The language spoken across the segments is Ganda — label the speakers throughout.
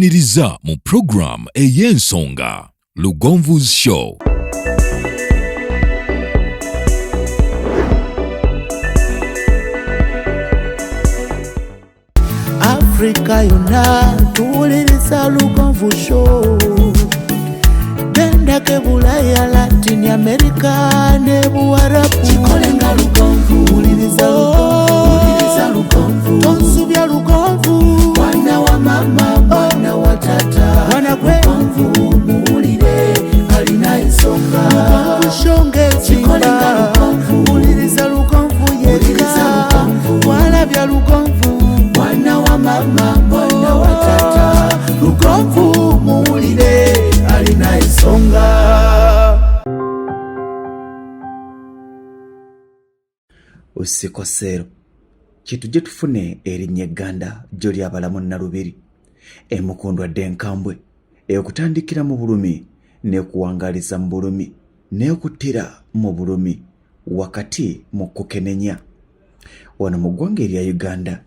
Speaker 1: Niriza mu program ey'ensonga Lugonvu's Show.
Speaker 2: Africa yonna tuwuliriza Lugonvu Show. Genda ke Bulaya, Latin America ne Buwarabu. Kikolenga Lugonvu, wuliriza Lugonvu. Tonsubya Lugonvu. Mwana wa mama, mwana wa tata. Mwana gwe Lugonvu, muwulire alina ensonga. Lugonvu shonge kikolenga Lugonvu. Wuliriza Lugonvu yeka. Walabya Lugonvu. Mwana wa mama, mwana wa tata. Lugonvu muwulire alina ensonga. Usikosero kitujje tufune erinnya egganda gy'olyabalamu Nnalubiri emukundwadde enkambwe ey'okutandikira mu bulumi n'ekuwangaliza mu bulumi n'ekuttira mu bulumi wakati mu kukenenya. Wano mu ggwanga erya Uganda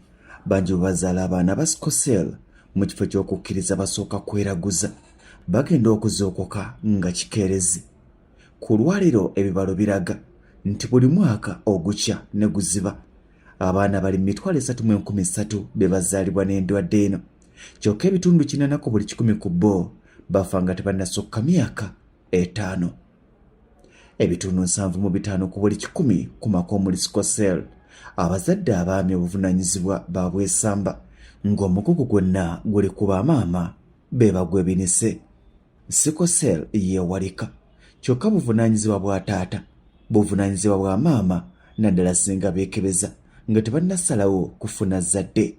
Speaker 2: bangi bazaala abaana ba Sickle mu kifo ky'okukkiriza basooka kweraguza bagenda okuzookoka nga kikeerezi. Ku lwaliro ebibalo biraga nti buli mwaka ogukya ne guziba abaana bali 3,300 be bazaalibwa n'endwadde eno, kyokka ebitundu 80 ku buli 100 ku bo bafa nga tebannasukka myaka 5. Ebitundu 75 ku buli 100 ku maka omuli Sickle abazadde abaami obuvunaanyizibwa babwesamba ng'omugugu gwonna guli ku bamaama be bagwe binise. Sickle yeewalika kyokka buvunaanyizibwa bwa taata, buvunaanyizibwa bwa maama naddala singa beekebeza nga tebannasalawo kufuna zadde.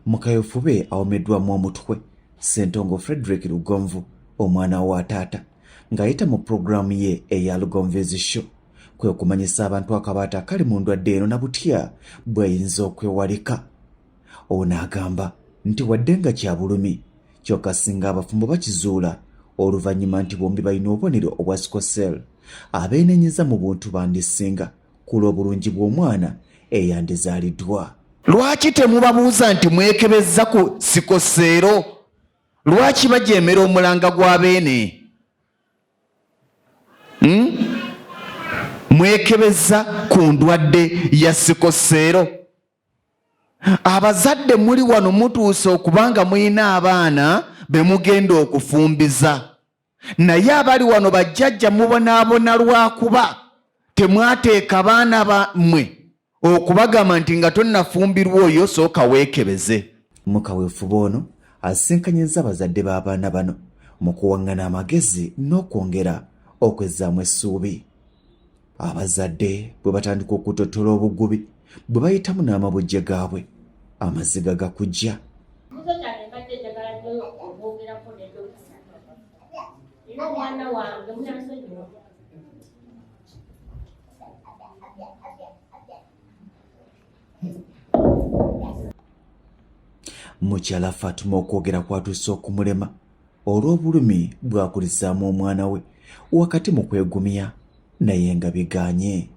Speaker 2: Mu kayoofube awomeddwamu omutwe Ssentongo Frederick Lugonvu omwana wa taata ng'ayita mu pulogulaamu ye eya Lugonvu's Show kwe okumanyisa abantu akabaata akali mu ndwadde eno na butya bw'ayinza okwewalika. Ono agamba nti wadde nga kya bulumi kyokka singa abafumbo bakizuula oluvannyuma nti bombi balina obubonero obwa Sickle abeenenyeza mu buntu bandisinga ku lw'obulungi bw'omwana eyandizaaliddwa.
Speaker 3: Lwaki temubabuuza nti mwekebezza ku Sickle? Lwaki bajeemera omulanga gw'abeene? Mwekebezza ku ndwadde ya Sickle. Abazadde muli wano mutuuse okubanga muyina abaana be mugenda okufumbiza, naye abali wano bajjajja mubonaabona lwakuba temwateeka baana bammwe okubagamba nti nga tonnafumbirwa oyo sooka weekebeze.
Speaker 2: Mu kaweefube ono asisinkanyizza abazadde b'abaana bano mu kuwaŋŋana amagezi n'okwongera okwezzaamu essuubi. Abazadde bwe batandika okutotola obugubi bwe bayitamu n'amabujje gaabwe amaziga gakujja. Mukyala Fatuma okwogera kwatuuse okumulema olw'obulumi bw'akulisaamu omwana we wakati mu kwegumya naye nga biganye.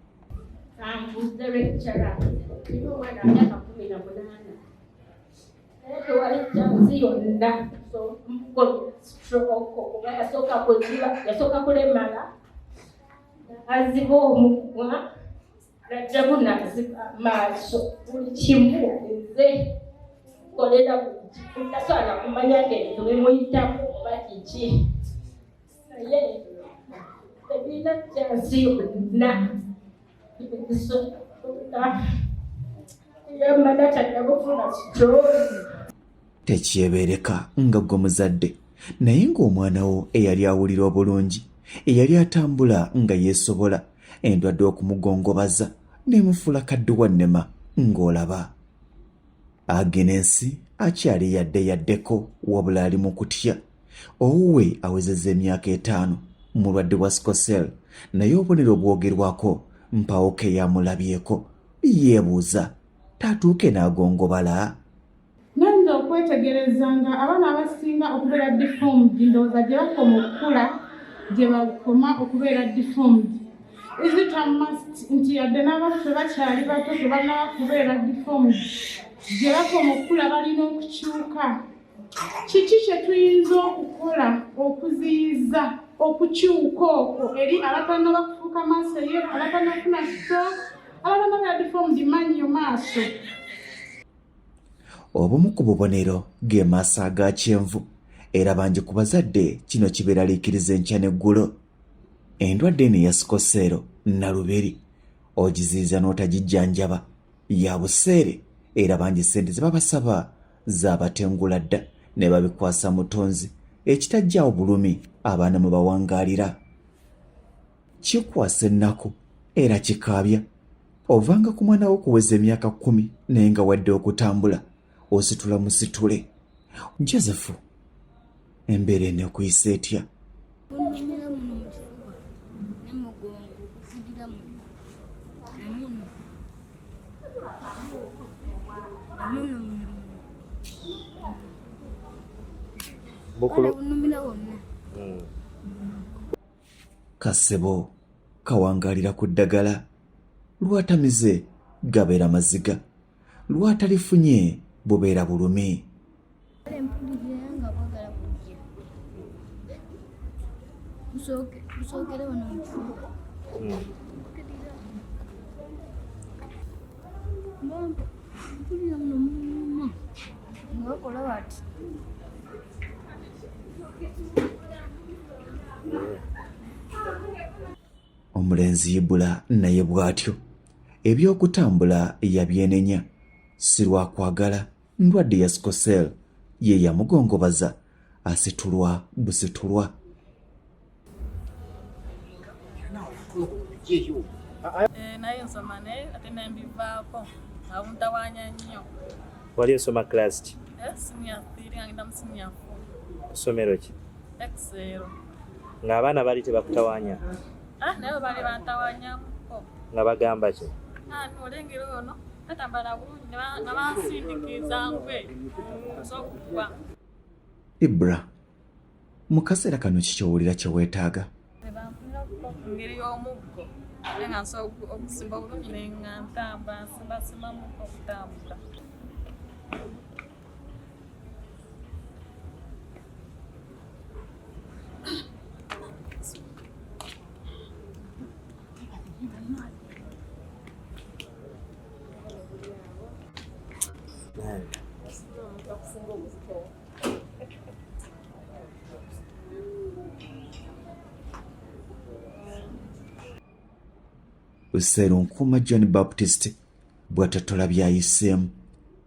Speaker 4: Yasooka kulemala aziba omugwa najjamu naziba maaso buli kimu nze kolera tasobola kumanya ngeri bemuyitamu oba kiki naye tebirina kyansi yonna yamala tannabufuna sitoozi.
Speaker 2: Tekyebeereka nga gwe muzadde naye ng'omwana wo eyali awulira obulungi eyali atambula nga yeesobola endwadde okumugongobaza n'emufuula kadde wannema ng'olaba. Agenesi akyali yaddeko wabula ali mu kutya. Owuwe awezezza emyaka 5 mulwadde wa Sickle naye obubonero bwogerwako mpawoke yamulabyeko yeebuuza taatuuke n'agongobala.
Speaker 5: Nanze okwetegereza nga abaana abasinga okubeera deformed ndowooza gye bakoma okukula gye bakoma okubeera deformed. Is it a must nti yadde n'abaffe bakyali bato tebalina kubeera deformed? Gye bakoma okukula balina okukyuka kiki kye tuyinza okukola okuziyiza okukyuka okwo eri abatannaba kufuuka maaso ye, abatannaba kufuna stroke, abatannaba ya deformed mannyo maaso.
Speaker 2: Obumu ku bubonero ge maaso aga kyenvu era bangi ku bazadde kino kibeeraliikiriza enkya n'eggulo. Endwadde eno ya Sickle Nalubiri ogiziyiza n'otagijjanjaba ya buseere era bangi ssente ze babasaba zaabatengula dda ne babikwasa mutonzi ekitajja obulumi abaana mwe bawangaalira. Kikwasa ennaku era kikaabya ovanga ku mwana wo kuweza emyaka 10 naye nga wadde okutambula ositula musitule. Joseph, embeera eno ekuyisa etya? Kasebo kawangaalira ku ddagala, lwatamize gabeera maziga, lwatalifunye bubeera bulumi. Omulenzi Ibula naye bw'atyo eby'okutambula yabyenenya, si lwakwagala ndwadde ya Sickle ye yamugongobaza asitulwa busitulwa.
Speaker 6: Naye nsoma naye ate nembivaako awuntawanya nnyo.
Speaker 7: Wali osoma class ki?
Speaker 6: Senior 3 ngenda mu senior 4.
Speaker 7: Ssomero ki?
Speaker 6: Excel.
Speaker 7: Ng'abaana bali tebakutawanya?
Speaker 6: Naye bali bantawanyamuko.
Speaker 7: Nga bagamba ki?
Speaker 6: Olengera ono atambala bulungi nga bansindikiza nkwe osokuba.
Speaker 2: Ibra, mu kaseera kano kiki owulira kye weetaaga?
Speaker 6: Ngeri y'omuggo naye nga nsobola okusimba bulungi naye nga ntambula nsimbasimbamu okutambula.
Speaker 2: Sserunkuuma John Baptist bw'atatola byayiseemu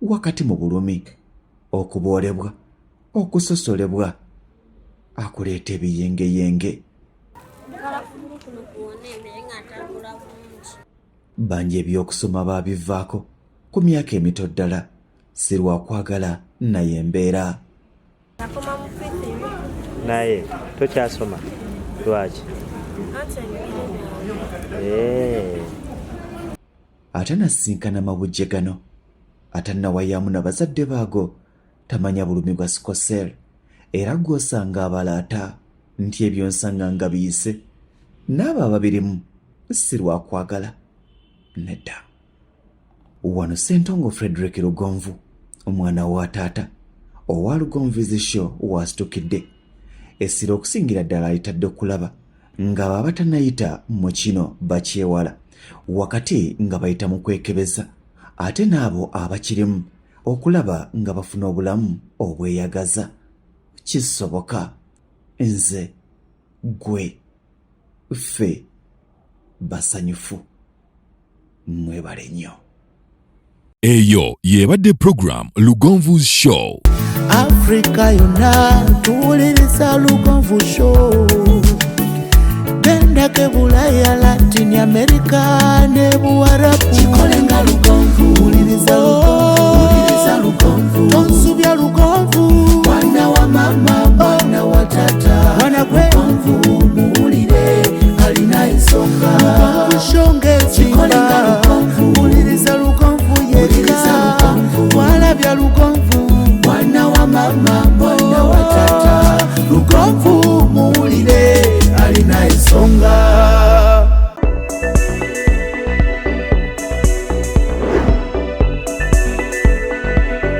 Speaker 2: wakati mu bulumi, okuboolebwa, okusosolebwa, akuleeta ebiyengeyenge. Bangi ebyokusoma baabivaako ku myaka emito ddala, si lwakwagala naye embeera.
Speaker 7: Naye tokyasoma lwaki?
Speaker 2: Atanasinkana mabujje gano, atannawayaamu na bazadde baago, tamanya bulumi bwa Sickle era gw'osanga abalaata nti ebyo nsanga nga biyise n'abo ababirimu si lwakwagala nedda. Wano Ssentongo Frederick Lugonvu, omwana wa taata owa Lugonvu's show wasitukidde essira okusingira ddala ayitadde okulaba nga baba tannayita mu kino bakyewala wakati nga bayita mu kwekebeza ate n'abo abakirimu okulaba nga bafuna obulamu obweyagaza. Kisoboka nze gwe ffe basanyufu. Mwebale nnyo.
Speaker 1: Eyo yebadde program Lugonvu's Show.
Speaker 8: Africa yonna tuwuliriza Lugonvu Show. Genda ke Bulaya, Latin America ne Buwarabu. Kikolenga Lugonvu. Wuliriza Lugonvu. Tonsubya Lugonvu. Mwana wa mama, mwana wa tata. Mwana gwe Lugonvu muwulire alina ensonga. Lugonvu shonge kikolenga Lugonvu. Wuliriza Lugonvu yeka. Mwalabya Lugonvu. Mwana wa mama.